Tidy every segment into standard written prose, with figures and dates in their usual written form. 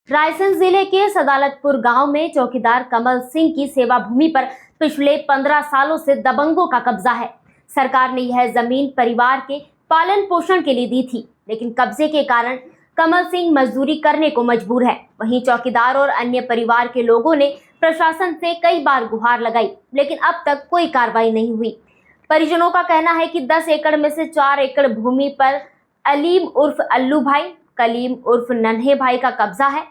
रायसेन जिले के सदालतपुर गांव में चौकीदार कमल सिंह की सेवा भूमि पर पिछले 15 सालों से दबंगों का कब्जा है। सरकार ने यह जमीन परिवार के पालन पोषण के लिए दी थी, लेकिन कब्जे के कारण कमल सिंह मजदूरी करने को मजबूर है। वहीं चौकीदार और अन्य परिवार के लोगों ने प्रशासन से कई बार गुहार लगाई, लेकिन अब तक कोई कार्रवाई नहीं हुई। परिजनों का कहना है कि 10 एकड़ में से 4 एकड़ भूमि पर अलीम उर्फ अल्लू भाई, कलीम उर्फ नन्हे भाई का कब्जा है।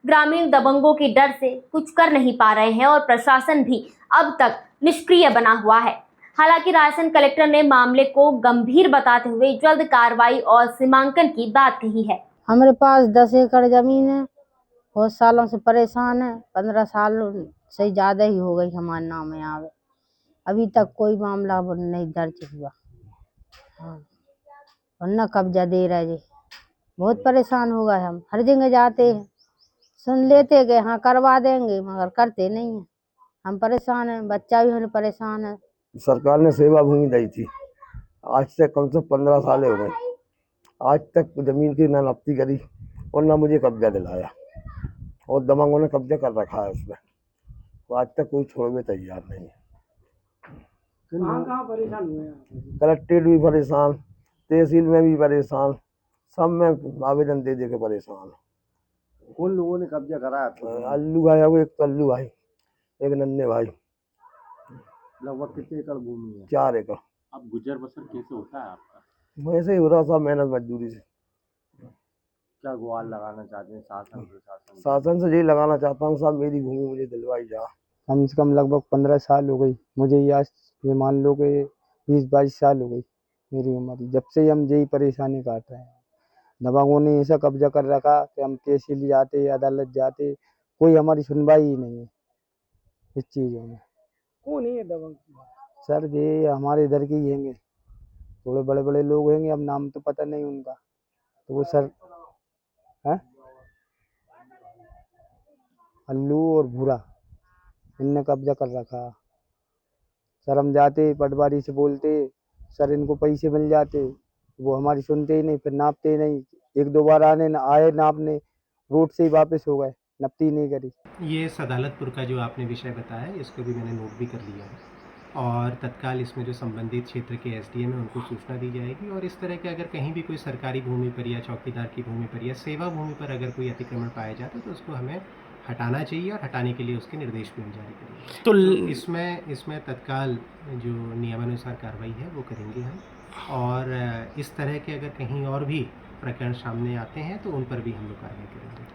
ग्रामीण दबंगों के डर से कुछ कर नहीं पा रहे हैं और प्रशासन भी अब तक निष्क्रिय बना हुआ है। हालांकि रायसेन कलेक्टर ने मामले को गंभीर बताते हुए जल्द कार्रवाई और सीमांकन की बात कही है। हमारे पास 10 एकड़ जमीन है, बहुत सालों से परेशान है। 15 साल से ज़्यादा ही हो गई हमारे नाम यहाँ पे, अभी तक कोई मामला नहीं दर्ज हुआ। और न कब्जा दे रहे जी, बहुत परेशान हो गए हम। हर जगह जाते हैं, सुन लेते कि हाँ करवा देंगे, मगर करते नहीं है। हम परेशान हैं, बच्चा भी हमें परेशान है। सरकार ने सेवा भूमि दी थी, आज से कम से 15 साल हो गए। आज तक जमीन की ना नफ्ती करी और ना मुझे कब्जा दिलाया, और दबंगों ने कब्जा कर रखा है उसमें। तो आज तक कोई छोड़ने तैयार नहीं है। कहाँ परेशान हुए हैं? कलेक्ट्रेट भी परेशान, तहसील में भी परेशान, सब में आवेदन दे के परेशान। कौन लोगों ने कब्जा कराया? अल्लू भाई है, वो एक अल्लू भाई, एक नन्हे भाई। लगभग कितने एकड़ भूमि है? 4 एकड़। अब गुजर बसर कैसे होता है आपका? वैसे ही हो रहा, सब मेहनत मजदूरी से। क्या गुहार लगाना चाहते हैं शासन प्रशासन? शासन से यही लगाना चाहता हूँ, साहब मेरी भूमि मुझे दिलवाई जा। कम से कम लगभग 15 साल हो गई मुझे, ये मान लो कि 20-22 साल हो गई मेरी उम्र, जब से हम यही परेशानी काट रहे हैं। दबंगों ने ऐसा कब्जा कर रखा कि हम तहसील जाते, अदालत जाते, कोई हमारी सुनवाई ही नहीं है इस चीज़ों में। कौन है ये दबंग? सर ये हमारे इधर के ही होंगे, थोड़े बड़े बड़े लोग होंगे, अब नाम तो पता नहीं उनका। तो वो सर है अल्लू और भूरा, इनने कब्जा कर रखा। सर हम जाते पटवारी से बोलते, सर इनको पैसे मिल जाते, वो हमारी सुनते ही नहीं, फिर नापते नहीं। 1-2 बार आए नापने, रोड से ही वापस हो गए, नपती नहीं करी। ये सदालतपुर का जो आपने विषय बताया, इसको भी मैंने नोट भी कर लिया है और तत्काल इसमें जो संबंधित क्षेत्र के एसडीएम है उनको सूचना दी जाएगी। और इस तरह के अगर कहीं भी कोई सरकारी भूमि पर या चौकीदार की भूमि पर या सेवा भूमि पर अगर कोई अतिक्रमण पाया जाता है तो उसको हमें हटाना चाहिए और हटाने के लिए उसके निर्देश भी हम जारी करेंगे। तो इसमें तत्काल जो नियमानुसार कार्रवाई है वो करेंगे हम। और इस तरह के अगर कहीं और भी प्रकरण सामने आते हैं तो उन पर भी हम लोग कार्रवाई करेंगे।